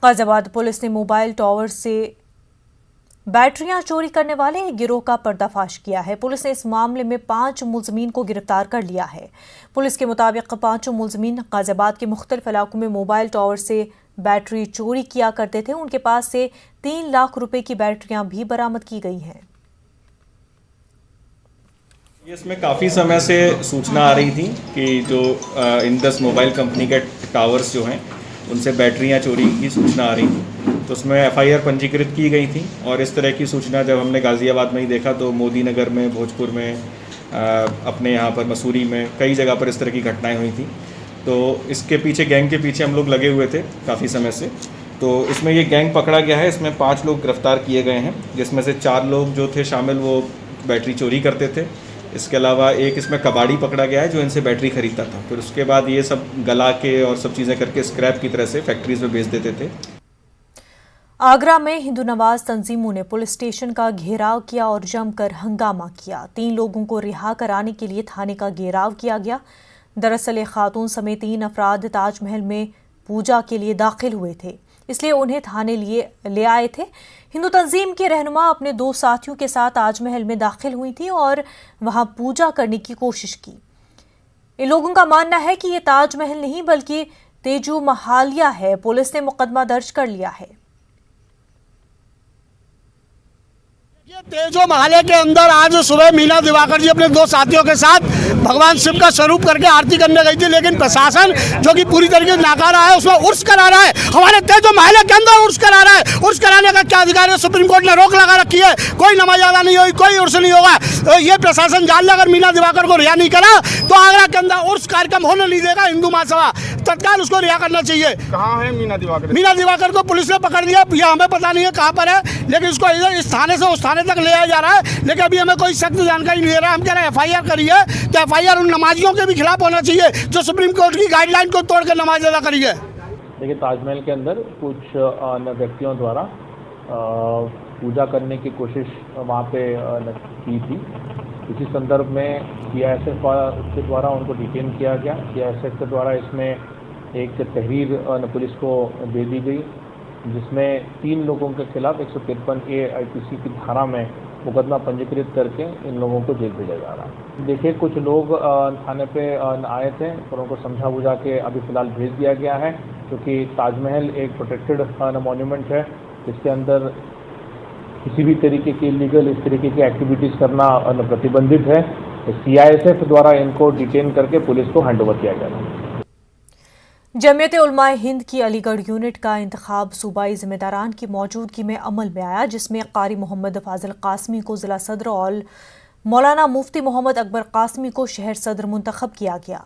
Ghaziabad police ने mobile tower से बैटरियां चोरी करने वाले एक गिरोह का पर्दाफाश किया है। पुलिस ने इस मामले में 5 मुलजमीन को गिरफ्तार कर लिया है। पुलिस के मुताबिक 5 मुलजमीन गाजियाबाद के मुख्तलिफ इलाकों में मोबाइल टावर से बैटरी चोरी किया करते थे। उनके पास से 3 लाख रुपए की बैटरियां भी बरामद की गई हैं। इसमें काफ़ी समय से सूचना आ रही थी कि जो इंडस मोबाइल कंपनी के टावर्स जो हैं उनसे बैटरियां चोरी की सूचना आ रही थी, तो उसमें FIR पंजीकृत की गई थी। और इस तरह की सूचना जब हमने गाज़ियाबाद में ही देखा तो मोदी नगर में, भोजपुर में, अपने यहाँ पर मसूरी में कई जगह पर इस तरह की घटनाएं हुई थी। तो इसके पीछे, गैंग के पीछे हम लोग लगे हुए थे काफ़ी समय से। तो इसमें ये गैंग पकड़ा गया है। इसमें 5 लोग गिरफ्तार किए गए हैं, जिसमें से 4 लोग जो थे शामिल वो बैटरी चोरी करते थे। इसके अलावा एक इसमें कबाड़ी पकड़ा गया है जो इनसे बैटरी खरीदता था। फिर उसके बाद ये सब गला के और सब चीज़ें करके स्क्रैप की तरह से फैक्ट्रीज में बेच देते थे। आगरा में हिंदू नवाज तंजीमों ने पुलिस स्टेशन का घेराव किया और जमकर हंगामा किया। 3 लोगों को रिहा कराने के लिए थाने का घेराव किया गया। दरअसल एक खातून समेत 3 अफराद ताजमहल में पूजा के लिए दाखिल हुए थे, इसलिए उन्हें थाने ले आए थे। हिंदू तंजीम के रहनुमा अपने 2 साथियों के साथ ताजमहल में दाखिल हुई थी और वहां पूजा करने की कोशिश की। इन लोगों का मानना है कि ये ताजमहल नहीं बल्कि तेजू महालिया है। पुलिस ने मुकदमा दर्ज कर लिया है। तेजो महाले के अंदर आज सुबह मीना दिवाकर जी अपने 2 साथियों के साथ भगवान शिव का स्वरूप करके आरती करने गई थी, लेकिन प्रशासन जो कि पूरी तरीके से नाकारा है, उसमें उर्स करा रहा है। हमारे तेजो महाले के अंदर उर्स करा रहा है। उर्स कराने का क्या अधिकार है? सुप्रीम कोर्ट ने रोक लगा रखी है। कोई नमाज अदा नहीं होगी, कोई उर्स नहीं होगा। तो ये प्रशासन जान ले, अगर मीना दिवाकर को रिहा नहीं करा तो आगरा के अंदर उर्स कार्यक्रम होने नहीं देगा। हिंदू महासभा तत्काल उसको रिहा करना चाहिए। कहाँ है मीना दिवाकर? मीना दिवाकर को पुलिस ने पकड़ लिया। ये हमें पता नहीं है कहाँ पर है, लेकिन इसको इस थाने से उस थाने तक ले आया जा रहा है, लेकिन अभी हमें कोई सख्त जानकारी नहीं दे रहा है। हम कह रहे हैं FIR करी है तो FIR उन नमाजियों के भी खिलाफ होना चाहिए जो सुप्रीम कोर्ट की गाइडलाइन को तोड़कर नमाज अदा करी है। देखिए, ताजमहल के अंदर कुछ व्यक्तियों द्वारा पूजा करने की कोशिश वहाँ पे की थी। इसी संदर्भ में CISF के द्वारा उनको डिटेन किया गया। CISF के द्वारा इसमें एक तहरीर पुलिस को दे दी गई, जिसमें 3 लोगों के खिलाफ 153A IPC की धारा में मुकदमा पंजीकृत करके इन लोगों को जेल भेजा जा रहा है। देखिए, कुछ लोग थाने पे आए थे और उनको समझा बुझा के अभी फ़िलहाल भेज दिया गया है, क्योंकि ताजमहल एक प्रोटेक्टेड मॉन्यूमेंट है, जिसके अंदर किसी भी तरीके की इलीगल इस तरीके की एक्टिविटीज़ करना प्रतिबंधित है। CISF द्वारा इनको डिटेन करके पुलिस को हैंडओवर किया गया है। जमीयत उलमाए हिंद की अलीगढ़ यूनिट का इंतखाब सूबाई जिम्मेदारान की मौजूदगी में अमल में आया, जिसमें कारी मोहम्मद फाजिल कासमी को जिला सदर और मौलाना मुफ्ती मोहम्मद अकबर कासमी को शहर सदर मुंतखब किया गया।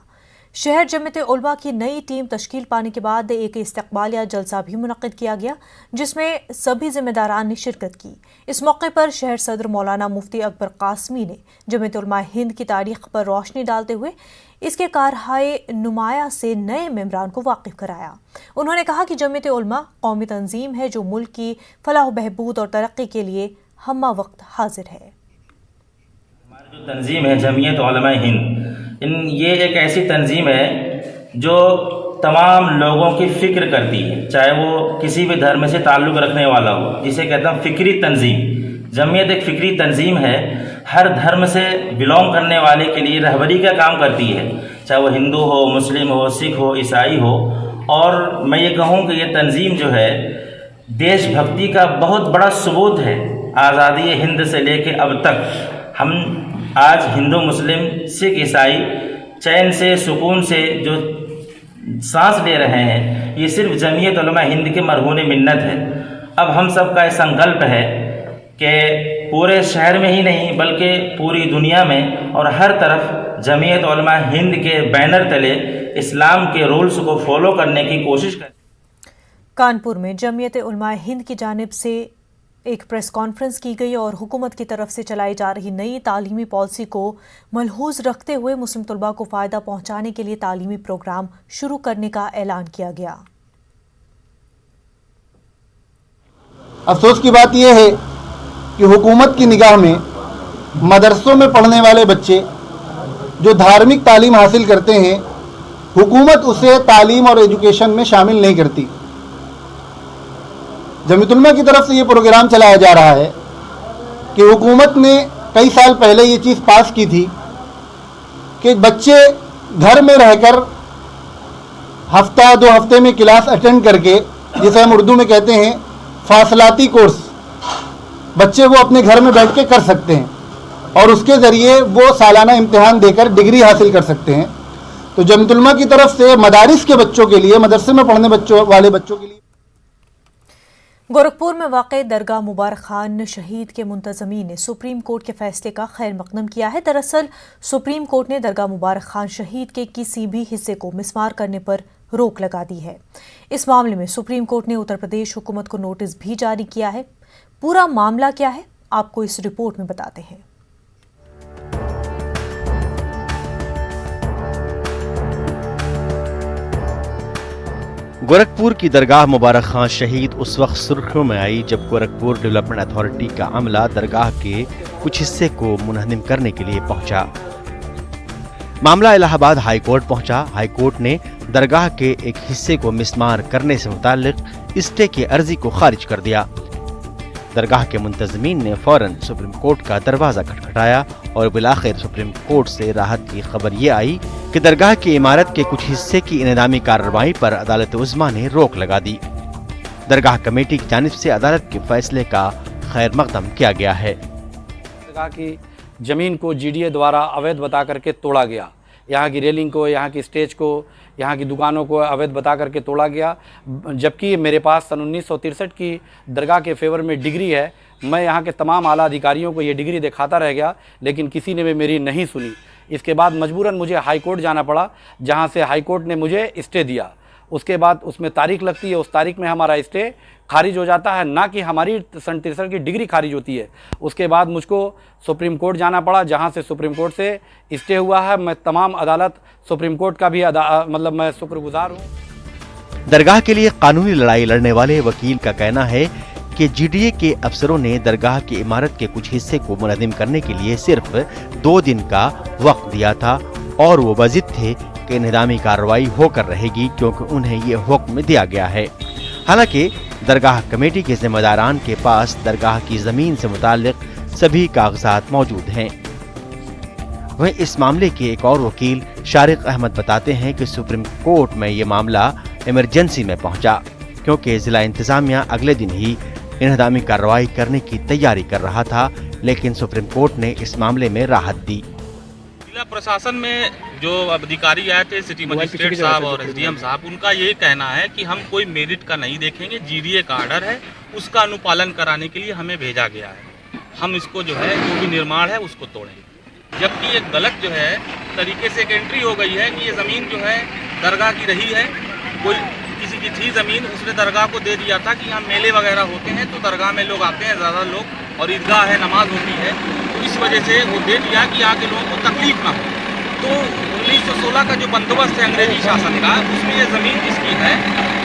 शहर जमीयत उलमा की नई टीम तश्कील पाने के बाद एक इस्तकबालिया जलसा भी मुनक्किद किया गया, जिसमें सभी जिम्मेदारान ने शिरकत की। इस मौके पर शहर सदर मौलाना मुफ्ती अकबर कासमी ने जमीयत उलमाए हिंद की तारीख पर रोशनी डालते हुए इसके कारहाए नुमाया से नए मेंबरान को वाकिफ कराया। उन्होंने कहा कि जमीयत उलमा कौमी तंजीम है जो मुल्क की फलाह बहबूद और तरक्की के लिए हम्मा वक्त हाजिर है। हमारी जो तंजीम है जमीयत उलमाए हिंद, ये एक ऐसी तंजीम है जो तमाम लोगों की फ़िक्र करती है, चाहे वो किसी भी धर्म से ताल्लुक़ रखने वाला हो, जिसे कहते हैं फ़िक्री तंजीम। जमीयत एक फ़िक्री तंजीम है, हर धर्म से बिलोंग करने वाले के लिए रहबरी का काम करती है, चाहे वो हिंदू हो, मुस्लिम हो, सिख हो, ईसाई हो। और मैं ये कहूँ कि ये तंजीम जो है देशभक्ति का बहुत बड़ा सबूत है। आज़ादी हिंद से लेके अब तक हम आज हिंदू, मुस्लिम, सिख, ईसाई चैन से, सुकून से जो सांस ले रहे हैं, ये सिर्फ जमीयत उलमा हिंद के मरहून मिन्नत है। अब हम सब का संकल्प है कि पूरे शहर में ही नहीं बल्कि पूरी दुनिया में और हर तरफ जमीयत उलमा हिंद के बैनर तले इस्लाम के रूल्स को फॉलो करने की कोशिश करें। कानपुर में जमीयत उलमा हिंद की जानिब से एक प्रेस कॉन्फ्रेंस की गई और हुकूमत की तरफ से चलाई जा रही नई तालीमी पॉलिसी को मलहूज रखते हुए मुस्लिम तलबा को फ़ायदा पहुंचाने के लिए तालीमी प्रोग्राम शुरू करने का ऐलान किया गया। अफसोस की बात यह है कि हुकूमत की निगाह में मदरसों में पढ़ने वाले बच्चे जो धार्मिक तालीम हासिल करते हैं, हुकूमत उसे तालीम और एजुकेशन में शामिल नहीं करती। जमीयत-उल-उलमा की तरफ से ये प्रोग्राम चलाया जा रहा है कि हुकूमत ने कई साल पहले ये चीज़ पास की थी कि बच्चे घर में रहकर हफ्ता 2 हफ्ते में क्लास अटेंड करके, जिसे हम उर्दू में कहते हैं फासलाती कोर्स, बच्चे वो अपने घर में बैठ के कर सकते हैं और उसके ज़रिए वो सालाना इम्तिहान देकर डिग्री हासिल कर सकते हैं। तो जमीयत-उल-उलमा की तरफ से मदारिस के बच्चों के लिए, मदरसे में पढ़ने वाले बच्चों के लिए गोरखपुर में वाक़ दरगाह मुबारक खान शहीद के मुंतज़मीन ने सुप्रीम कोर्ट के फैसले का खैर मकदम किया है। दरअसल सुप्रीम कोर्ट ने दरगाह मुबारक खान शहीद के किसी भी हिस्से को मिसमार करने पर रोक लगा दी है। इस मामले में सुप्रीम कोर्ट ने उत्तर प्रदेश हुकूमत को नोटिस भी जारी किया है। पूरा मामला क्या है, आपको इस रिपोर्ट में बताते हैं। गोरखपुर की दरगाह मुबारक खान शहीद उस वक्त सुर्खियों में आई जब गोरखपुर डेवलपमेंट अथॉरिटी का अमला दरगाह के कुछ हिस्से को मुनहदिम करने के लिए पहुंचा। मामला इलाहाबाद हाई कोर्ट पहुंचा। हाई कोर्ट ने दरगाह के एक हिस्से को मिसमार करने से मुताल्लिक स्टे की अर्जी को खारिज कर दिया। दरगाह के मुंतज़मीन ने फौरन सुप्रीम कोर्ट का दरवाजा खटखटाया और बिलाखिर सुप्रीम कोर्ट से राहत की खबर ये आई कि दरगाह की इमारत के कुछ हिस्से की इनेदामी कार्रवाई पर अदालत उज़्मा ने रोक लगा दी। दरगाह कमेटी की जानिब से अदालत के फैसले का खैर मकदम किया गया है। दरगाह की ज़मीन को GDA द्वारा अवैध बता करके तोड़ा गया। यहाँ की रेलिंग को, यहाँ की स्टेज को, यहाँ की दुकानों को अवैध बता करके तोड़ा गया। जबकि मेरे पास सन 1963 की दरगाह के फेवर में डिग्री है। मैं यहाँ के तमाम आला अधिकारियों को ये डिग्री दिखाता रह गया, लेकिन किसी ने भी मेरी नहीं सुनी। इसके बाद मजबूरन मुझे हाई कोर्ट जाना पड़ा, जहाँ से हाई कोर्ट ने मुझे स्टे दिया। उसके बाद उसमें तारीख लगती है, उस तारीख में हमारा स्टे खारिज हो जाता है, ना कि हमारी सन 63 की डिग्री खारिज होती है। उसके बाद मुझको सुप्रीम कोर्ट जाना पड़ा, जहां से सुप्रीम कोर्ट से स्टे हुआ है। मैं तमाम अदालत सुप्रीम कोर्ट का भी मैं शुक्रगुजार हूँ। दरगाह के लिए कानूनी लड़ाई लड़ने वाले वकील का कहना है कि GDA के अफसरों ने दरगाह की इमारत के कुछ हिस्से को मुनहदिम करने के लिए सिर्फ 2 दिन का वक्त दिया था और वो बजिद थे कि निज़ामी कार्रवाई होकर रहेगी, क्योंकि उन्हें ये हुक्म दिया गया है। हालांकि दरगाह कमेटी के जिम्मेदारान के पास दरगाह की जमीन से मुताल्लिक सभी कागजात मौजूद हैं। वहीं इस मामले के एक और वकील शारिक अहमद बताते हैं कि सुप्रीम कोर्ट में ये मामला इमरजेंसी में पहुंचा, क्योंकि जिला इंतजामिया अगले दिन ही इन्हदामी कार्रवाई करने की तैयारी कर रहा था, लेकिन सुप्रीम कोर्ट ने इस मामले में राहत दी। जिला प्रशासन में जो अधिकारी आए थे, सिटी मजिस्ट्रेट साहब और SDM साहब, उनका ये कहना है कि हम कोई मेरिट का नहीं देखेंगे, GDA का आर्डर है, उसका अनुपालन कराने के लिए हमें भेजा गया है। हम इसको जो है जो भी निर्माण है उसको तोड़ेंगे। जबकि ये गलत जो है तरीके से एक एंट्री हो गई है कि ये ज़मीन जो है दरगाह की रही है, कोई किसी की थी ज़मीन, उसने दरगाह को दे दिया था कि यहाँ मेले वगैरह होते हैं तो दरगाह में लोग आते हैं ज़्यादा लोग, और ईदगाह है, नमाज होती है, तो इस वजह से वो दे दिया कि आके लोगों को तकलीफ ना हो। तो 1916 का जो बंदोबस्त है अंग्रेजी शासन का, उसमें ये ज़मीन जिसकी है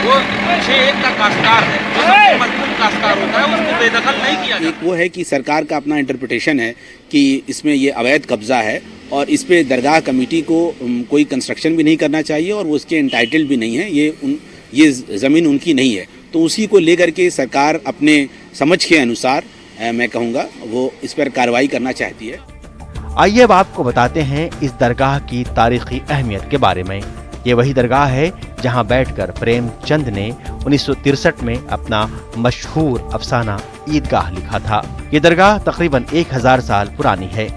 वो 6-1 का काश्तकार है, जो सबसे मजबूत काश्तकार होता है, उसको बेदखल नहीं किया जाता। एक वो है कि सरकार का अपना इंटरप्रिटेशन है कि इसमें ये अवैध कब्जा है और इस पे दरगाह कमेटी को कोई कंस्ट्रक्शन भी नहीं करना चाहिए और वो उसके एंटाइटल्ड भी नहीं है, ये ज़मीन उनकी नहीं है। तो उसी को लेकर के सरकार अपने समझ के अनुसार मैं कहूँगा वो इस पर कार्रवाई करना चाहती है। आइए अब आपको बताते हैं इस दरगाह की तारीखी अहमियत के बारे में। ये वही दरगाह है जहां बैठकर प्रेमचंद ने 1963 में अपना मशहूर अफसाना ईदगाह लिखा था। ये दरगाह तकरीबन 1000 साल पुरानी है।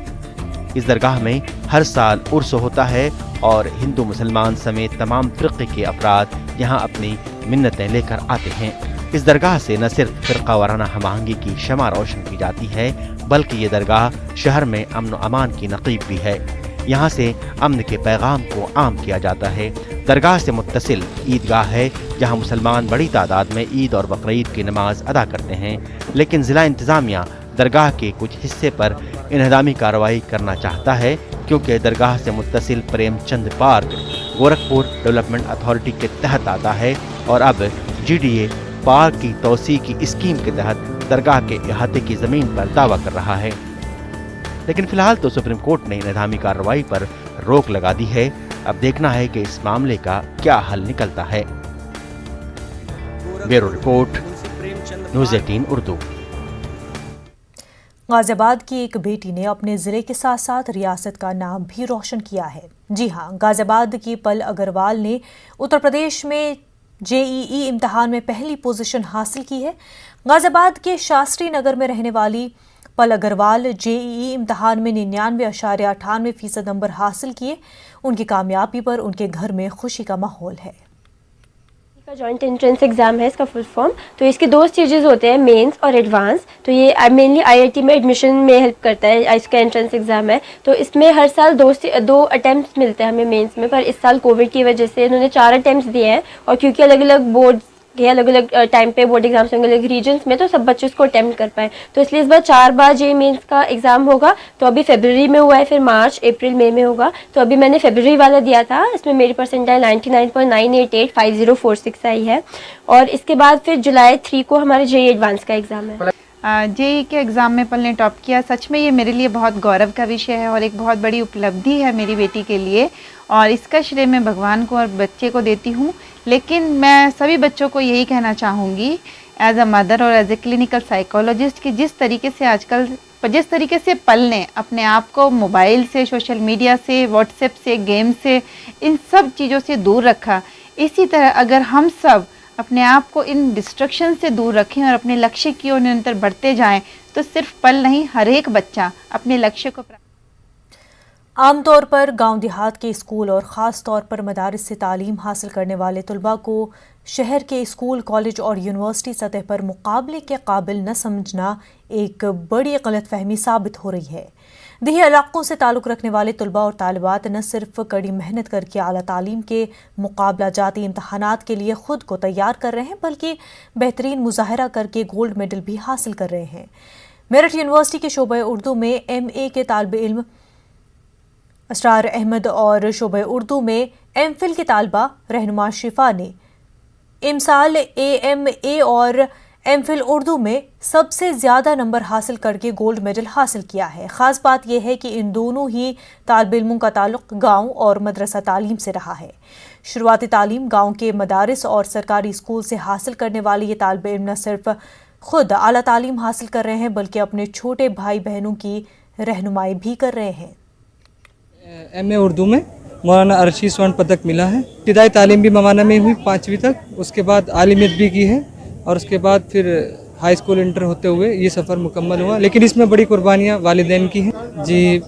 इस दरगाह में हर साल उर्स होता है और हिंदू मुसलमान समेत तमाम फ़िरक़े के अफराद यहाँ अपनी मिन्नतें लेकर आते हैं। इस दरगाह से न सिर्फ फ़िरक़ा वाराना हम आहंगी की शमा रोशन की जाती है, बल्कि ये दरगाह शहर में अमन व अमान की नक़ीब भी है। यहाँ से अमन के पैगाम को आम किया जाता है। दरगाह से मुत्तसिल ईदगाह है जहाँ मुसलमान बड़ी तादाद में ईद और बकरीद की नमाज अदा करते हैं, लेकिन ज़िला इंतज़ामिया दरगाह के कुछ हिस्से पर इन्हदामी कार्रवाई करना चाहता है, क्योंकि दरगाह से मुत्तसिल Premchand park Gorakhpur development authority के तहत आता है और अब GDA पार्क की तोसी की स्कीम के तहत दरगाह के इहाते की ज़मीन पर दावा कर रहा है। लेकिन फिलहाल तो सुप्रीम कोर्ट ने इन्हदामी कार्रवाई पर रोक लगा दी है। अब देखना है कि इस मामले का क्या हल निकलता है। Bureau report. News 18 Urdu. Ghaziabad की एक बेटी ने अपने ज़िले के साथ साथ रियासत का नाम भी रोशन किया है। जी हां, गाजियाबाद की पल अग्रवाल ने उत्तर प्रदेश में जेईई इम्तिहान में पहली पोजीशन हासिल की है। गाजियाबाद के शास्त्री नगर में रहने वाली पल अग्रवाल जेईई इम्तिहान में 99.98% नंबर हासिल किए। उनकी कामयाबी पर उनके घर में खुशी का माहौल है। का जॉइंट एंट्रेंस एग्जाम है इसका फुल फॉर्म। तो इसके 2 स्टेजेस होते हैं, मेंस और एडवांस। तो ये मेनली आईआईटी में एडमिशन में हेल्प करता है। इसका एंट्रेंस एग्जाम है तो इसमें हर साल 2 अटेम्प्ट्स मिलते हैं हमें मेंस में, पर इस साल कोविड की वजह से इन्होंने 4 अटेम्प्ट्स दिए हैं। और क्योंकि अलग अलग बोर्ड के अलग अलग टाइम पे बोर्ड एग्जाम्स होंगे अलग रीजन्स में, तो सब बच्चे उसको अटेम्प्ट कर पाए। तो इसलिए इस बार 4 बार जेईई मेंस का एग्जाम होगा। तो अभी फरवरी में हुआ है, फिर मार्च, अप्रैल, मई में होगा। तो अभी मैंने फरवरी वाला दिया था, इसमें मेरी परसेंटाइल 99.988 5046 आई है। और इसके बाद फिर जुलाई 3 को हमारे जेईई एडवांस का एग्जाम है। जेईई के एग्ज़ाम में पल ने टॉप किया। सच में ये मेरे लिए बहुत गौरव का विषय है और एक बहुत बड़ी उपलब्धि है मेरी बेटी के लिए, और इसका श्रेय मैं भगवान को और बच्चे को देती हूँ। लेकिन मैं सभी बच्चों को यही कहना चाहूँगी एज अ मदर और एज ए क्लिनिकल साइकोलॉजिस्ट कि जिस तरीके से पल ने अपने आप को मोबाइल से, सोशल मीडिया से, व्हाट्सएप से, गेम से, इन सब चीज़ों से दूर रखा, इसी तरह अगर हम सब अपने आप को इन डिस्ट्रक्शन से दूर रखें और अपने लक्ष्य की ओर निरंतर बढ़ते जाएं, तो सिर्फ पल नहीं, हर एक बच्चा अपने लक्ष्य को आमतौर पर गांव देहात के स्कूल और ख़ास तौर पर मदारिस से तालीम हासिल करने वाले तलबा को शहर के स्कूल, कॉलेज और यूनिवर्सिटी सतह पर मुकाबले के काबिल न समझना एक बड़ी गलतफहमी साबित हो रही है। देही इलाकों से ताल्लुक़ रखने वाले तलबा और तालिबात न सिर्फ कड़ी मेहनत करके आला तालीम के मुकाबला जाती इम्तहानात के लिए ख़ुद को तैयार कर रहे हैं, बल्कि बेहतरीन मुजाहरा करके गोल्ड मेडल भी हासिल कर रहे हैं। मेरठ यूनिवर्सिटी के शोबे उर्दू में MA के तालिब इल्म असरार अहमद और शोबे उर्दू में MPhil की तालबा रहनुमा शिफा ने इमसाल AMA और MPhil उर्दू में सबसे ज़्यादा नंबर हासिल करके गोल्ड मेडल हासिल किया है। ख़ास बात यह है कि इन दोनों ही तालिब इल्मों का ताल्लुक़ गाँव और मदरसा तालीम से रहा है। शुरुआती तालीम गाँव के मदारिस और सरकारी स्कूल से हासिल करने वाले ये तालिब इल्म न सिर्फ खुद आला तालीम हासिल कर रहे हैं, बल्कि अपने छोटे भाई बहनों की रहनुमाई भी कर रहे हैं। MA उर्दू में मौलाना अरशी स्वर्ण पदक मिला है। इब्तिदाई तालीम भी मवाना में हुई 5वीं तक, उसके बाद आलिमियत भी की है और उसके बाद फिर हाई स्कूल इंटर होते हुए ये सफ़र मुकम्मल हुआ। लेकिन इसमें बड़ी कुर्बानियाँ वालिदैन की हैं। जी,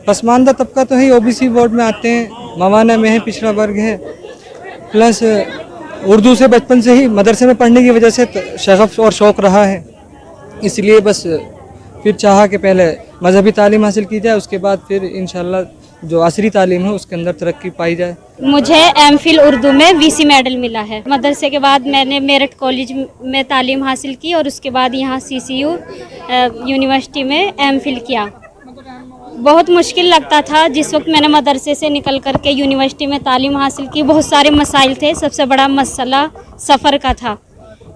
पसमानदा तबका तो है, OBC बोर्ड में आते हैं, मवाना में है, पिछड़ा वर्ग है, प्लस उर्दू से बचपन से ही मदरसे में पढ़ने की वजह से शगफ और शौक़ रहा है। इसलिए बस फिर चाहा कि पहले मजहबी तालीम हासिल की जाए, उसके बाद फिर इंशाल्लाह जो असरी तालीम है उसके अंदर तरक्की पाई जाए। मुझे MPhil उर्दू में VC मेडल मिला है। मदरसे के बाद मैंने मेरठ कॉलेज में तालीम हासिल की और उसके बाद यहाँ CCU यूनिवर्सिटी में MPhil किया। बहुत मुश्किल लगता था जिस वक्त मैंने मदरसे से निकल कर के यूनिवर्सिटी में तालीम हासिल की। बहुत सारे मसाइल थे, सबसे बड़ा मसला सफ़र का था,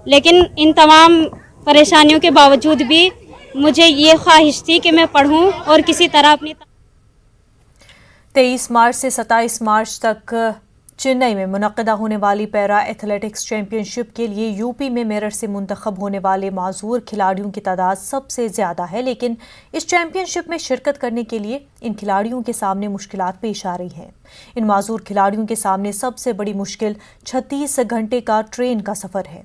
लेकिन इन तमाम परेशानियों के बावजूद भी मुझे ये ख्वाहिश थी कि मैं पढ़ूं और किसी तरह अपनी 23 मार्च से 27 मार्च तक चेन्नई में मुनक़्क़िदा होने वाली पैरा एथलेटिक्स चैंपियनशिप के लिए यूपी में मेरठ से मुंतखब होने वाले माजूर खिलाड़ियों की तादाद सबसे ज़्यादा है, लेकिन इस चैंपियनशिप में शिरकत करने के लिए इन खिलाड़ियों के सामने मुश्किलात पेश आ रही हैं। इन माजूर खिलाड़ियों के सामने सबसे बड़ी मुश्किल 36 घंटे का ट्रेन का सफ़र है।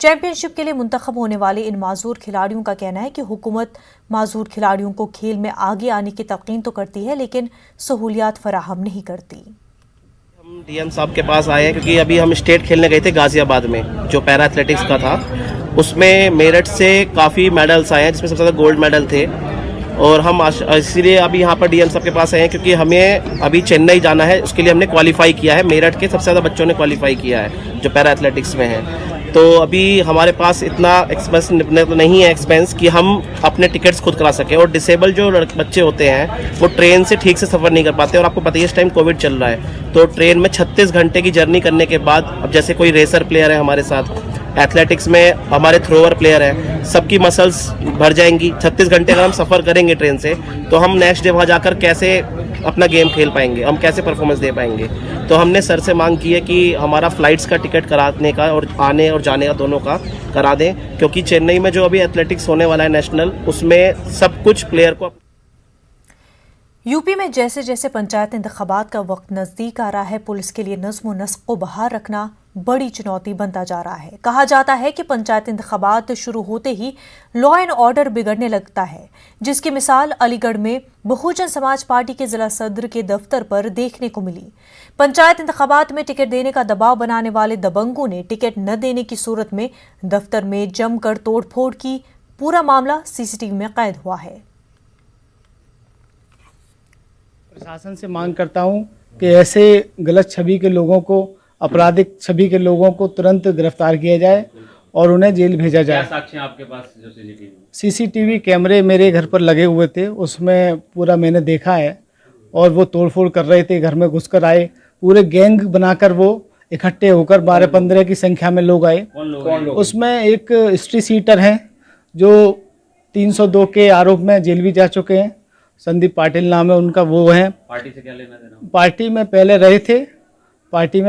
चैंपियनशिप के लिए मुंतखब होने वाले इन माजूर खिलाड़ियों का कहना है कि हुकूमत माजूर खिलाड़ियों को खेल में आगे आने की तलकीन तो करती है, लेकिन सहूलियात फराहम नहीं करती। हम DM साहब के पास आए हैं क्योंकि अभी हम स्टेट खेलने गए थे गाजियाबाद में, जो पैरा एथलेटिक्स का था। उसमें मेरठ से काफ़ी मेडल्स आए हैं, जिसमें सबसे ज़्यादा गोल्ड मेडल थे। और हम इसीलिए अभी यहाँ पर DM साहब के पास आए हैं क्योंकि हमें अभी चेन्नई जाना है, उसके लिए हमने क्वालिफाई किया है। मेरठ के सबसे ज़्यादा बच्चों ने क्वालिफाई किया है जो पैरा एथलेटिक्स में है। तो अभी हमारे पास इतना एक्सपेंस नहीं है एक्सपेंस कि हम अपने टिकट्स खुद करा सकें। और डिसेबल जो बच्चे होते हैं वो ट्रेन से ठीक से सफ़र नहीं कर पाते। और आपको पता है इस टाइम कोविड चल रहा है, तो ट्रेन में 36 घंटे की जर्नी करने के बाद, अब जैसे कोई रेसर प्लेयर है हमारे साथ, एथलेटिक्स में हमारे थ्रोअर प्लेयर हैं, सबकी मसल्स भर जाएंगी। 36 घंटे अगर हम सफ़र करेंगे ट्रेन से, तो हम नेक्स्ट डे वहाँ जाकर कैसे अपना गेम खेल पाएंगे, हम कैसे परफॉर्मेंस दे पाएंगे। तो हमने सर से मांग की है कि हमारा फ़्लाइट्स का टिकट कराने का और आने और जाने का दोनों का करा दें, क्योंकि चेन्नई में जो अभी एथलेटिक्स होने वाला है नेशनल, उसमें सब कुछ प्लेयर को। यूपी में जैसे जैसे पंचायत इंतखाबात का वक्त नजदीक आ रहा है, पुलिस के लिए नज़्म व नस्क को बहाल रखना बड़ी चुनौती बनता जा रहा है। कहा जाता है कि पंचायत इंतखाबात शुरू होते ही लॉ एंड ऑर्डर बिगड़ने लगता है, जिसकी मिसाल अलीगढ़ में बहुजन समाज पार्टी के जिला सदर के दफ्तर पर देखने को मिली। पंचायत इंतखाबात में टिकट देने का दबाव बनाने वाले दबंगों ने टिकट न देने की सूरत में दफ्तर में जमकर तोड़फोड़ की। पूरा मामला सीसीटीवी में कैद हुआ है। प्रशासन से मांग करता हूं कि ऐसे गलत छवि के लोगों को, आपराधिक छवि के लोगों को तुरंत गिरफ्तार किया जाए और उन्हें जेल भेजा जाए। क्या साक्ष्य आपके पास जो सीसीटीवी कैमरे मेरे घर पर लगे हुए थे, उसमें पूरा मैंने देखा है। और वो तोड़फोड़ कर रहे थे, घर में घुसकर आए, पूरे गैंग बनाकर वो इकट्ठे होकर 12-15 की संख्या में लोग आए। उसमें एक हिस्ट्री सीटर हैं जो 302 के आरोप में जेल भी जा चुके हैं। संदीप पाटिल नाम है उनका, वो हैं। पार्टी से क्या लेना देना? पार्टी में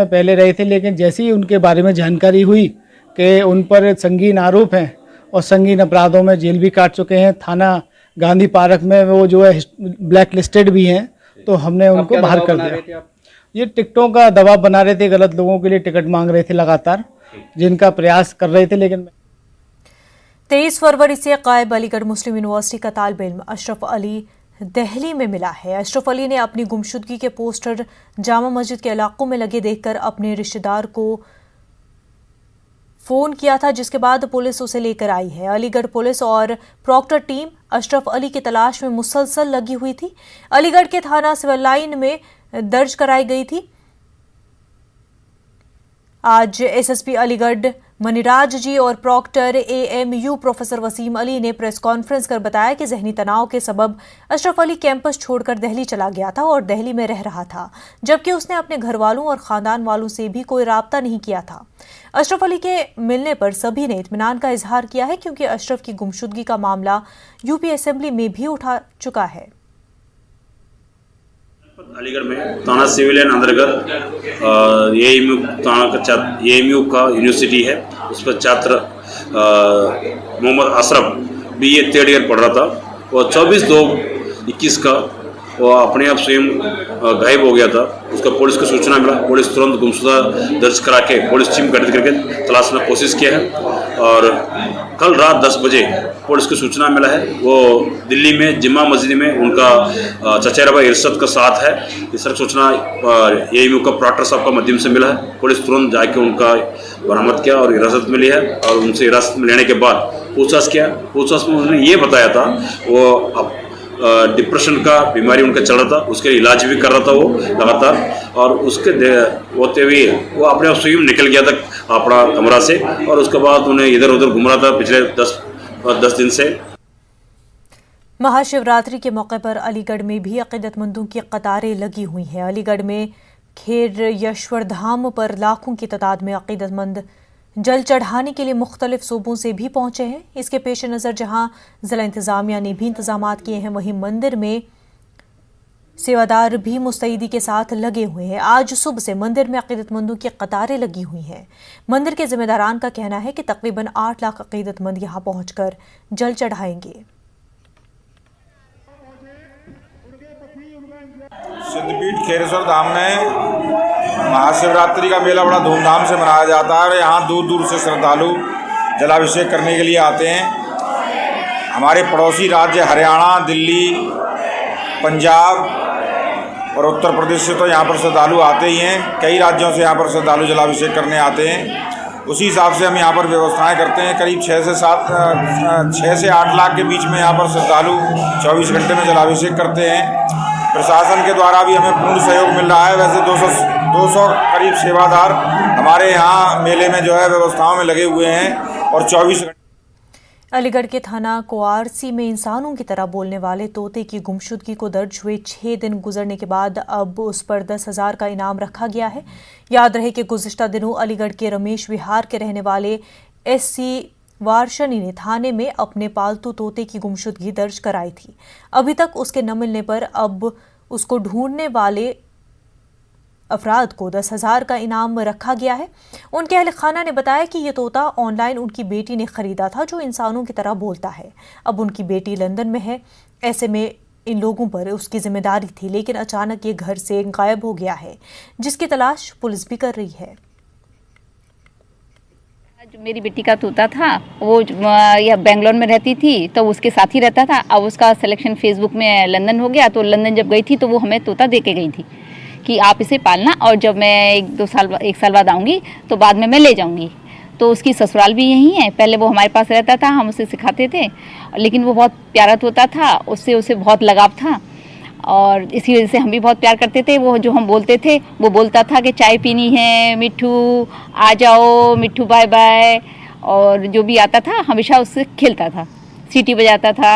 पहले रहे थे, लेकिन जैसे ही उनके बारे में जानकारी हुई कि उन पर संगीन आरोप हैं और संगीन अपराधों में जेल भी काट चुके हैं, थाना गांधी पार्क में वो जो है ब्लैक लिस्टेड भी हैं, तो हमने उनको बाहर कर दिया। ये टिकटों का दबाव बना रहे थे, गलत लोगों के लिए टिकट मांग रहे थे लगातार, जिनका प्रयास कर रहे थे। लेकिन 23 फरवरी से गायब अलीगढ़ मुस्लिम यूनिवर्सिटी का तालिब इल्म अशरफ अली दिल्ली में मिला है। अशरफ अली ने अपनी गुमशुदगी के पोस्टर जामा मस्जिद के इलाकों में लगे देखकर अपने रिश्तेदार को फोन किया था, जिसके बाद पुलिस उसे लेकर आई है। अलीगढ़ पुलिस और प्रॉक्टर टीम अशरफ अली की तलाश में मुसलसल लगी हुई थी। अलीगढ़ के थाना सिविल लाइन में दर्ज कराई गई थी। आज एसएसपी अलीगढ़ मनीराज जी और proctor AMU professor Wasim Ali ने प्रेस कॉन्फ्रेंस कर बताया कि जहनी तनाव के सबब अशरफ अली कैंपस छोड़कर दिल्ली चला गया था और दिल्ली में रह रहा था, जबकि उसने अपने घर वालों और खानदान वालों से भी कोई राब्ता नहीं किया था। अशरफ अली के मिलने पर सभी ने इत्मीनान का इजहार किया है, क्योंकि अशरफ की गुमशुदगी का मामला यूपी असेंबली में भी उठा चुका है। अलीगढ़ में थाना सिविलियन अंतर्गत एएमयू का यूनिवर्सिटी है, उस पर छात्र Mohammad Ashraf BA 3rd year पढ़ रहा था। और 24/2/21 का वो अपने आप स्वयं गायब हो गया था। उसका पुलिस को सूचना मिला, पुलिस तुरंत गुमशुदा दर्ज करा के पुलिस टीम गठित करके तलाशने की कोशिश किया है। और कल रात 10 बजे पुलिस को सूचना मिला है, वो दिल्ली में जिम्मा मस्जिद में उनका चचेरा भाई इरशद का साथ है। इस तरह सूचना एएमयू का प्रॉक्टर साहब का माध्यम से मिला है। पुलिस तुरंत जाके उनका बरामद किया और हिरासत में लिया है। और उनसे हिरासत में लेने के बाद पूछताछ किया। पूछताछ में उन्होंने ये बताया था वो डिप्रेशन का बीमारी उनका चल रहा था, उसके इलाज भी कर रहा था वो लगातार। और उसके होते हुए वो अपने आप स्वयं निकल गया था अपना कमरा से, और उसके बाद उन्हें इधर उधर घूम रहा था पिछले 10 दिन से। महाशिवरात्रि के मौके पर अलीगढ़ में भी अकीदतमंदों की कतारें लगी हुई हैं। अलीगढ़ में खेर यश्वर धाम पर लाखों की तादाद में अकीदतमंद जल चढ़ाने के लिए मुख्तलिफ सूबों से भी पहुंचे हैं। इसके पेश नज़र जहां जिला इंतजामिया ने भी इंतजामात किए हैं, वहीं मंदिर में सेवादार भी मुस्तैदी के साथ लगे हुए हैं। आज सुबह से मंदिर में अकीदतमंदों की कतारें लगी हुई हैं। मंदिर के जिम्मेदारान का कहना है कि तकरीबन 8 लाख अकीदतमंद यहां पहुंचकर जल चढ़ाएंगे। सिद्धपीठ खेरेश्वर धाम में महाशिवरात्रि का मेला बड़ा धूमधाम से मनाया जाता है और यहाँ दूर दूर से श्रद्धालु जलाभिषेक करने के लिए आते हैं। हमारे पड़ोसी राज्य हरियाणा, दिल्ली, पंजाब और उत्तर प्रदेश से तो यहाँ पर श्रद्धालु आते ही हैं। कई राज्यों से यहाँ पर श्रद्धालु जलाभिषेक करने आते हैं। उसी हिसाब से हम यहाँ पर व्यवस्थाएं करते हैं। करीब 6 से 8 लाख के बीच में यहाँ पर श्रद्धालु 24 घंटे में जलाभिषेक करते हैं। प्रशासन के द्वारा भी हमें पूर्ण सहयोग मिल रहा है। वैसे 200 करीब सेवादार हमारे यहाँ मेले में जो है व्यवस्थाओं में लगे हुए हैं और 24 घंटे। अलीगढ़ के थाना कोआरसी में इंसानों की तरह बोलने वाले तोते की गुमशुदगी को दर्ज हुए 6 दिन गुजरने के बाद अब उस पर 10,000 का इनाम रखा गया है। याद रहे कि गुज़िश्ता दिनों अलीगढ़ के रमेश विहार के रहने वाले SC वारशनी ने थाने में अपने पालतू तोते की गुमशुदगी दर्ज कराई थी। अभी तक उसके न मिलने पर अब उसको ढूंढने वाले अफराद को 10,000 का इनाम रखा गया है। उनके अहल खाना ने बताया कि ये तोता ऑनलाइन उनकी बेटी ने खरीदा था, जो इंसानों की तरह बोलता है। अब उनकी बेटी लंदन में है, ऐसे में इन लोगों पर उसकी जिम्मेदारी थी, लेकिन अचानक ये घर से गायब हो गया है, जिसकी तलाश पुलिस भी कर रही है। जो मेरी बेटी का तोता था वो यह बेंगलोर में रहती थी, तो उसके साथ ही रहता था। अब उसका सिलेक्शन फेसबुक में लंदन हो गया, तो लंदन जब गई थी तो वो हमें तोता दे के गई थी कि आप इसे पालना, और जब मैं 1 साल बाद आऊँगी तो बाद में मैं ले जाऊँगी। तो उसकी ससुराल भी यहीं है। पहले वो हमारे पास रहता था, हम उसे सिखाते थे, लेकिन वो बहुत प्यारा तोता था, उससे उसे बहुत लगाव था और इसी वजह से हम भी बहुत प्यार करते थे। वो जो हम बोलते थे वो बोलता था कि चाय पीनी है मिट्ठू, आ जाओ मिट्ठू, बाय बाय, और जो भी आता था हमेशा उससे खेलता था, सीटी बजाता था।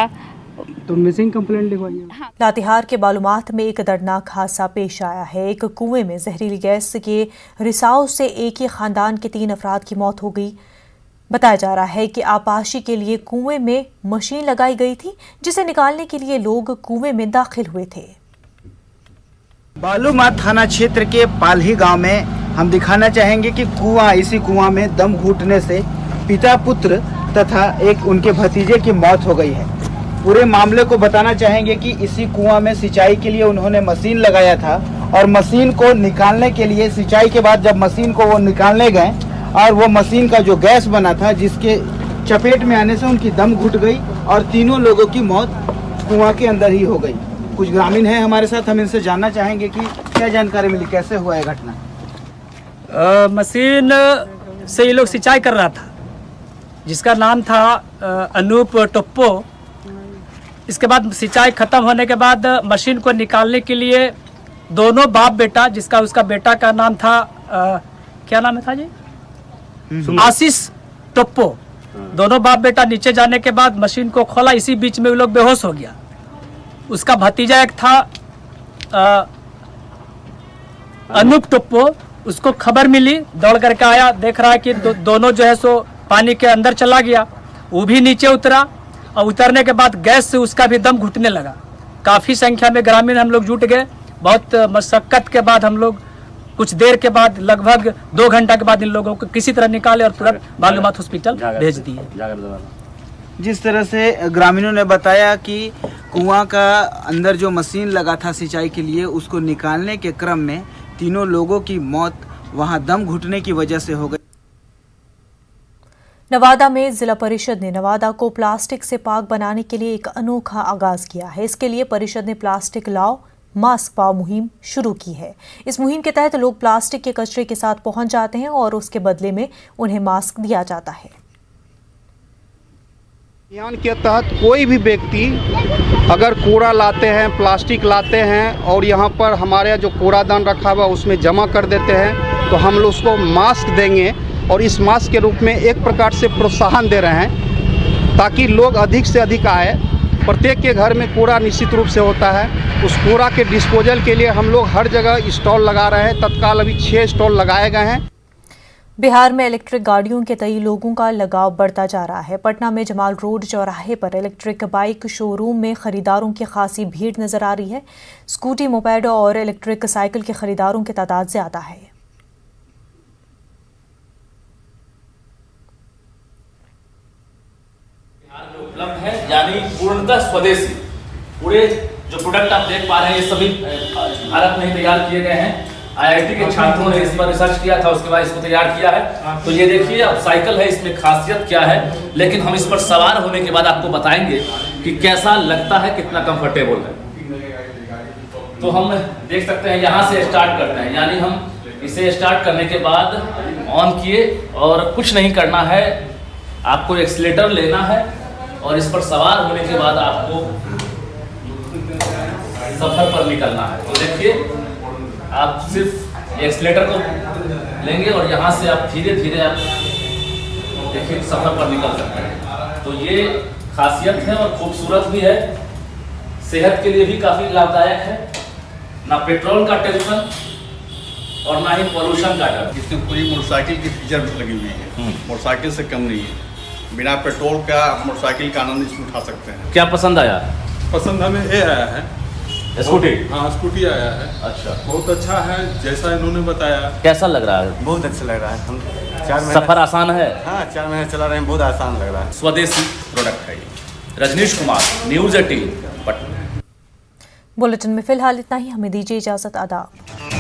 तो मिसिंग कंप्लेंट लिखवाइए। लातेहार के बालूमाथ में एक दर्दनाक हादसा पेश आया है। एक कुएं में जहरीली गैस के रिसाव से एक ही खानदान के 3 अफराद की मौत हो गई। बताया जा रहा है कि आपाशी के लिए कुएं में मशीन लगाई गई थी, जिसे निकालने के लिए लोग कुएं में दाखिल हुए थे। बालूमाथ थाना क्षेत्र के पालही गांव में हम दिखाना चाहेंगे कि इसी कुआं में दम घुटने से पिता पुत्र तथा एक उनके भतीजे की मौत हो गई है। पूरे मामले को बताना चाहेंगे कि इसी कुआं में सिंचाई के लिए उन्होंने मशीन लगाया था, और मशीन को निकालने के लिए सिंचाई के बाद जब मशीन को वो निकालने गए और वो मशीन का जो गैस बना था, जिसके चपेट में आने से उनकी दम घुट गई और तीनों लोगों की मौत कुआं के अंदर ही हो गई। कुछ ग्रामीण हैं हमारे साथ, हम इनसे जानना चाहेंगे कि क्या जानकारी मिली, कैसे हुआ है घटना। मशीन से ये लोग सिंचाई कर रहा था, जिसका नाम था अनूप टोप्पो। इसके बाद सिंचाई खत्म होने के बाद मशीन को निकालने के लिए दोनों बाप बेटा, जिसका उसका बेटा का नाम था क्या नाम था जी, आशीष टोप्पो, दोनों बाप बेटा नीचे जाने के बाद मशीन को खोला। इसी बीच में वो लोग बेहोश हो गया। उसका भतीजा एक था अनूप टोप्पो, उसको खबर मिली, दौड़ करके आया, देख रहा है कि दोनों जो है सो पानी के अंदर चला गया। वो भी नीचे उतरा और उतरने के बाद गैस से उसका भी दम घुटने लगा। काफ़ी संख्या में ग्रामीण हम लोग जुट गए। बहुत मशक्कत के बाद हम लोग कुछ देर के बाद, लगभग 2 घंटा के बाद, इन लोगों को किसी तरह निकाले और तुरंत बालूमाथ हॉस्पिटल भेज दिए। जिस तरह से ग्रामीणों ने बताया कि कुआं का अंदर जो मशीन लगा था सिंचाई के लिए, उसको निकालने के क्रम में तीनों लोगों की मौत वहां दम घुटने की वजह से हो गई। नवादा में जिला परिषद ने नवादा को प्लास्टिक से पाक बनाने के लिए एक अनोखा आगाज किया है। इसके लिए परिषद ने प्लास्टिक लाओ मास्क पाओ मुहिम शुरू की है। इस मुहिम के तहत लोग प्लास्टिक के कचरे के साथ पहुंच जाते हैं और उसके बदले में उन्हें मास्क दिया जाता है। अभियान के तहत कोई भी व्यक्ति अगर कूड़ा लाते हैं, प्लास्टिक लाते हैं और यहाँ पर हमारे यहाँ जो कूड़ादान रखा हुआ उसमें जमा कर देते हैं, तो हम लोग उसको मास्क देंगे और इस मास्क के रूप में एक प्रकार से प्रोत्साहन दे रहे हैं ताकि लोग अधिक से अधिक आए। प्रत्येक के घर में कूड़ा निश्चित रूप से होता है, उस कूड़ा के डिस्पोजल के लिए हम लोग हर जगह स्टॉल लगा रहे हैं। तत्काल अभी 6 स्टॉल लगाए गए हैं। बिहार में इलेक्ट्रिक गाड़ियों के तई लोगों का लगाव बढ़ता जा रहा है। पटना में जमाल रोड चौराहे पर इलेक्ट्रिक बाइक शोरूम में खरीदारों की खासी भीड़ नजर आ रही है। स्कूटी, मोपेड और इलेक्ट्रिक साइकिल के खरीदारों की तादाद ज्यादा है। उपलब्ध है, यानी पूर्णतः स्वदेशी। पूरे जो प्रोडक्ट आप देख पा रहे हैं ये सभी भारत में ही तैयार किए गए हैं। IIT के छात्रों ने इस पर रिसर्च किया था, उसके बाद इसको तैयार किया है। तो ये देखिए अब साइकिल है, इसमें खासियत क्या है, लेकिन हम इस पर सवार होने के बाद आपको बताएंगे कि कैसा लगता है, कितना कंफर्टेबल है। तो हम देख सकते हैं यहाँ से स्टार्ट करते हैं, यानी हम इसे स्टार्ट करने के बाद ऑन किए और कुछ नहीं करना है, आपको एक्सीलेटर लेना है और इस पर सवार होने के बाद आपको सफर पर निकलना है। तो देखिए आप सिर्फ एक्सीलेटर को लेंगे और यहाँ से आप धीरे धीरे आप देखिए सफर पर निकल सकते हैं। तो ये खासियत है और खूबसूरत भी है, सेहत के लिए भी काफ़ी लाभदायक है। ना पेट्रोल का टेंशन और ना ही पोल्यूशन का डर। इसमें पूरी मोटरसाइकिल की फीचर लगी हुई है, मोटरसाइकिल से कम नहीं है। बिना पेट्रोल का आप मोटरसाइकिल का आनंद इसमें उठा सकते हैं। क्या पसंद आया? पसंद हमें ये आया है स्कूटी? हाँ, स्कूटी आया है। अच्छा, बहुत अच्छा है जैसा इन्होंने बताया। कैसा लग रहा है? बहुत अच्छा लग रहा है। हम 4 महीने सफर आसान है? हाँ, 4 महीने चला रहे हैं, बहुत आसान लग रहा है। स्वदेशी प्रोडक्ट है ये। रजनीश कुमार, न्यूज़ 18 पटना। बुलेटिन में फिलहाल इतना ही, हमें दीजिए इजाजत। आदाब।